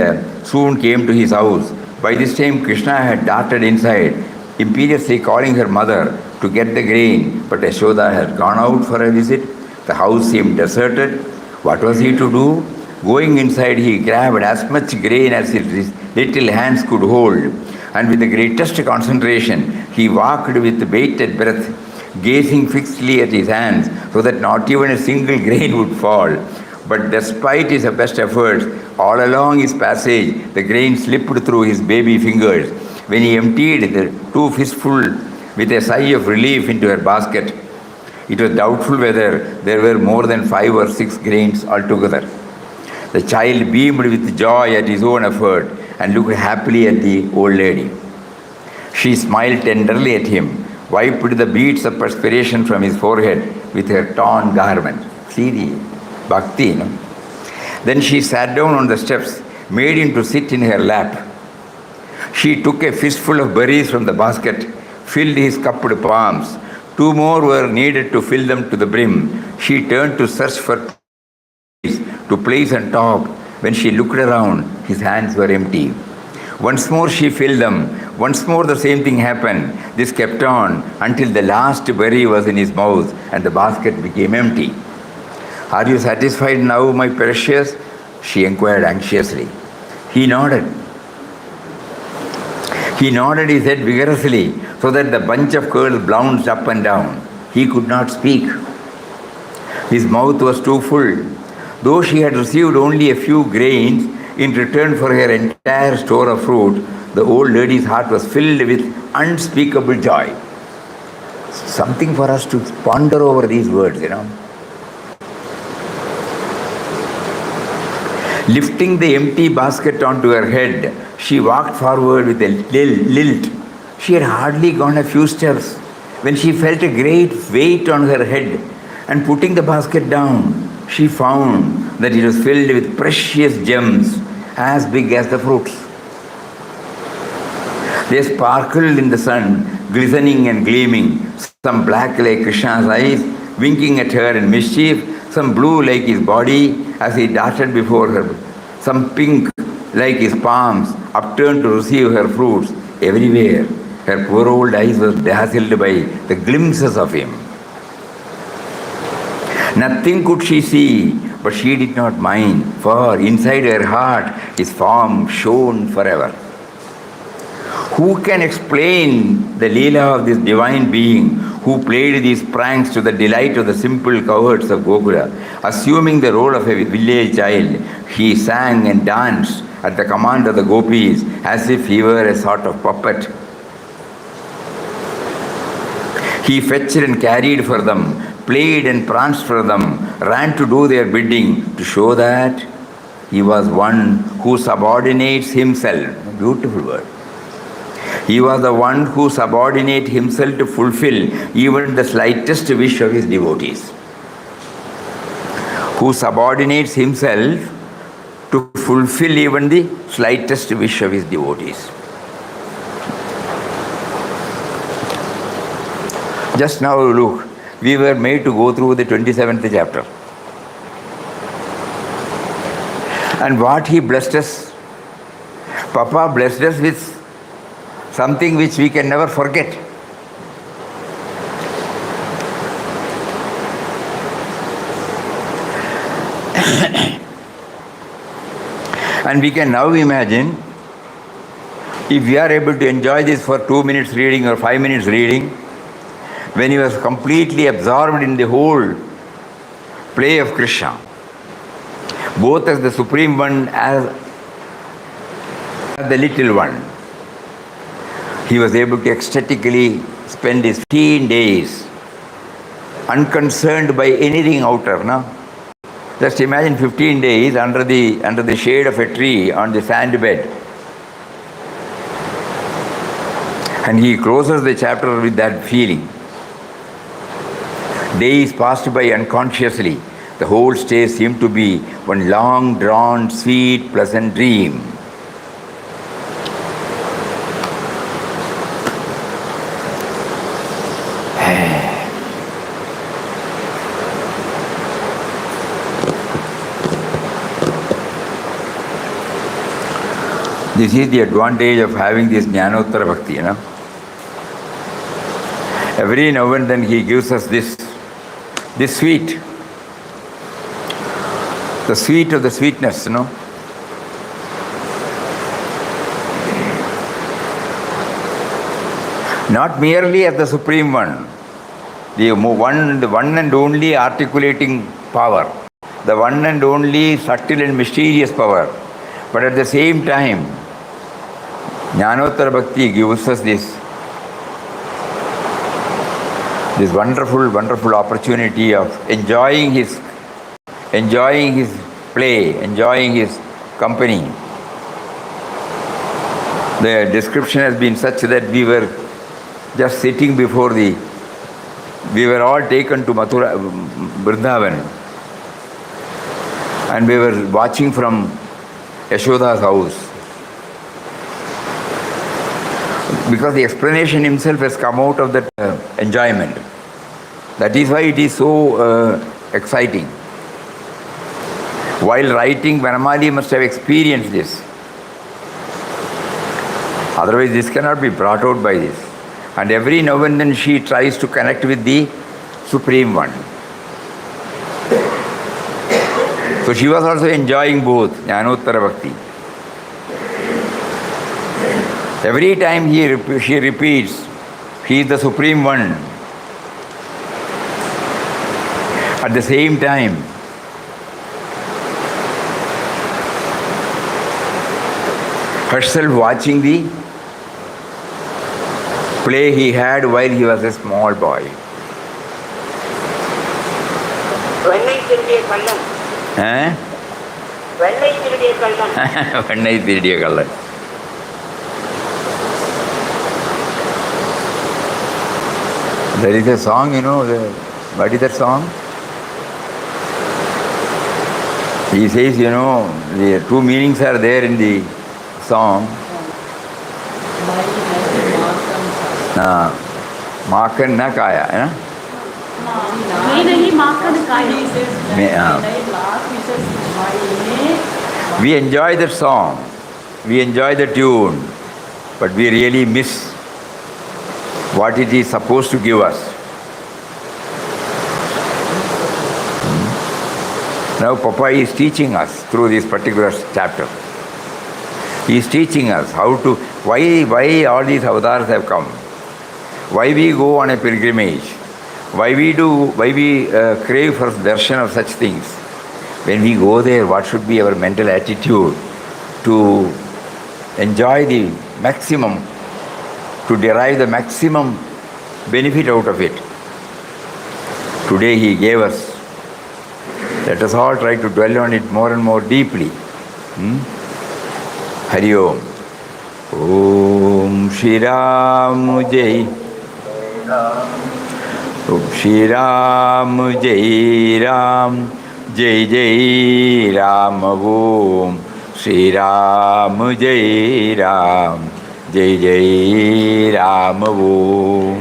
soon came to his house. By this time, Krishna had darted inside, imperiously calling her mother to get the grain, but Yashoda had gone out for a visit. The house seemed deserted. What was he to do? Going inside, he grabbed as much grain as his little hands could hold, and with the greatest concentration, he walked with bated breath, gazing fixedly at his hands so that not even a single grain would fall. But despite his best efforts, all along his passage, the grain slipped through his baby fingers. When he emptied the 2 fistfuls with a sigh of relief into her basket, it was doubtful whether there were more than 5 or 6 grains altogether. The child beamed with joy at his own effort and looked happily at the old lady. She smiled tenderly at him, wiped the beads of perspiration from his forehead with her torn garment. See the bhakti, you know? Then she sat down on the steps, made him to sit in her lap. She took a fistful of berries from the basket, filled his cupped palms. 2 more were needed to fill them to the brim. She turned to search for to place on top. When she looked around, his hands were empty. Once more she filled them. Once more the same thing happened. This kept on until the last berry was in his mouth and the basket became empty. Are you satisfied now, my precious? She inquired anxiously. He nodded. He nodded his head vigorously so that the bunch of curls bounced up and down. He could not speak. His mouth was too full. Though she had received only a few grains in return for her entire store of fruit, the old lady's heart was filled with unspeakable joy. Something for us to ponder over these words, you know. Lifting the empty basket onto her head, she walked forward with a lilt. She had hardly gone a few steps when she felt a great weight on her head, and putting the basket down, she found that it was filled with precious gems as big as the fruits. They sparkled in the sun, glistening and gleaming, some black like Krishna's eyes, winking at her in mischief, some blue like his body as he darted before her, some pink like his palms, upturned to receive her fruits. Everywhere, her poor old eyes were dazzled by the glimpses of him. Nothing could she see, but she did not mind, for inside her heart his form shone forever. Who can explain the Lila of this divine being who played these pranks to the delight of the simple cowards of Gokula? Assuming the role of a village child, he sang and danced at the command of the gopis as if he were a sort of puppet. He fetched and carried for them, played and pranced for them, ran to do their bidding to show that he was one who subordinates himself. Beautiful word. He was the one who subordinates himself to fulfill even the slightest wish of his devotees. Who subordinates himself to fulfill even the slightest wish of his devotees. Just now look, we were made to go through the 27th chapter. And what he blessed us, Papa blessed us with something which we can never forget. And we can now imagine, if we are able to enjoy this for 2 minutes reading or 5 minutes reading, when he was completely absorbed in the whole play of Krishna, both as the Supreme One as the little one, he was able to ecstatically spend his 15 days unconcerned by anything outer. No? Just imagine 15 days under the shade of a tree on the sand bed. And he closes the chapter with that feeling. Days passed by unconsciously. The whole stay seemed to be one long drawn, sweet, pleasant dream. This is the advantage of having this Jnanottara Bhakti, you know. Every now and then he gives us this sweet, the sweet of the sweetness, you know. Not merely as the Supreme One, the one and only articulating power, the one and only subtle and mysterious power, but at the same time, Jnanottara Bhakti gives us this wonderful, wonderful opportunity of enjoying his play, enjoying his company. The description has been such that we were just sitting before we were all taken to Mathura, Vrindavan, and we were watching from Yashoda's house. Because the explanation himself has come out of that enjoyment. That is why it is so exciting. While writing, Vanamali must have experienced this. Otherwise, this cannot be brought out by this. And every now and then she tries to connect with the Supreme One. So she was also enjoying both Jnanottara Bhakti. Every time she repeats, He is the Supreme One. At the same time, herself watching the play he had while he was a small boy. வெண்ணை திருடிய கள்ளன் வெண்ணை திருடிய கள்ளன் வெண்ணை திருடிய கள்ளன். There is a song, what is that song? He says, the two meanings are there in the song. Makan na kaya, We enjoy that song, we enjoy the tune, but we really miss what it is supposed to give us. Now Papa is teaching us through this particular chapter. He is teaching us how to, why all these avatars have come, why we go on a pilgrimage, why we crave for darshan of such things. When we go there, what should be our mental attitude to enjoy the maximum, to derive the maximum benefit out of it. Today he gave us. Let us all try to dwell on it more and more deeply. Hari Om. Om Shri Ram Jai. Om Shri Ram Jai Ram. Jai Jai Ram. Om Shri Ram Jai Ram. Jai Jai Ram. Om.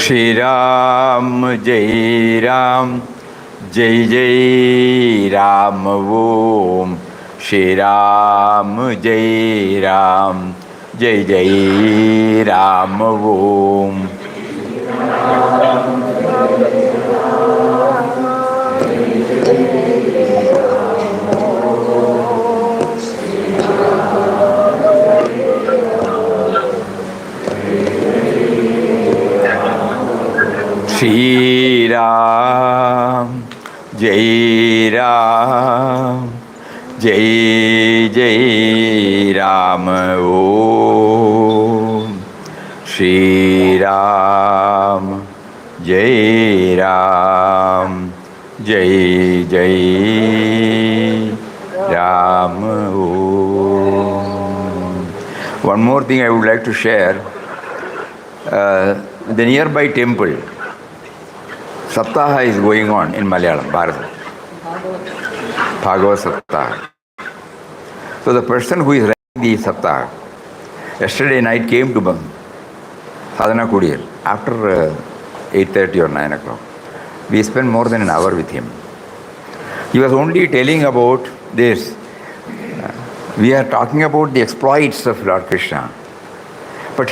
Shri Ram Jai Ram. Jai Jai Ram. Om Shri Ram Jai Ram. Jai Jai Ram. Om. Shri Ram, Jai Ram, Jai Jai Ram. Om Shri Ram, Jai Ram, Jai Jai Ram. Om. One more thing I would like to share. The nearby temple, Saptaha is going on in Malayalam, Bharat. Bhagavad Saptaha. So the person who is writing the Saptaha, yesterday night came to Sadhana Kudir after 8:30 or 9 o'clock. We spent more than an hour with him. He was only telling about this. We are talking about the exploits of Lord Krishna. But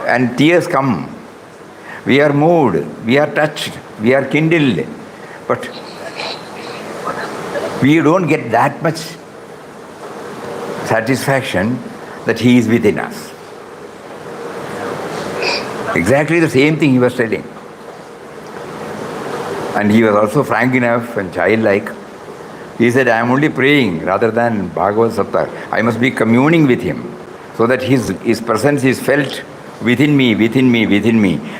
and tears come. We are moved, we are touched, we are kindled. But we don't get that much satisfaction that he is within us. Exactly the same thing he was telling. And he was also frank enough and childlike. He said, I am only praying rather than Bhagavad Saptar. I must be communing with him. so that his presence is felt within me.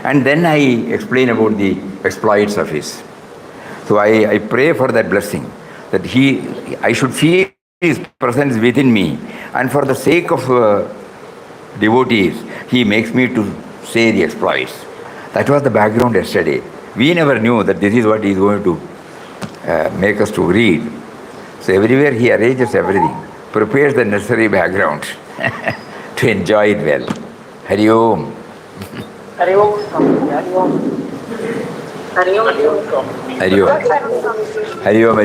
And then I explain about the exploits of his. So I pray for that blessing, that I should feel his presence within me. And for the sake of devotees, he makes me to say the exploits. That was the background yesterday. We never knew that this is what he is going to make us to read. So everywhere he arranges everything, prepares the necessary background to enjoy it well. Hari Om. Hari Om, Swami. Hari Om. Hari Om. Hari Om. Hari Om.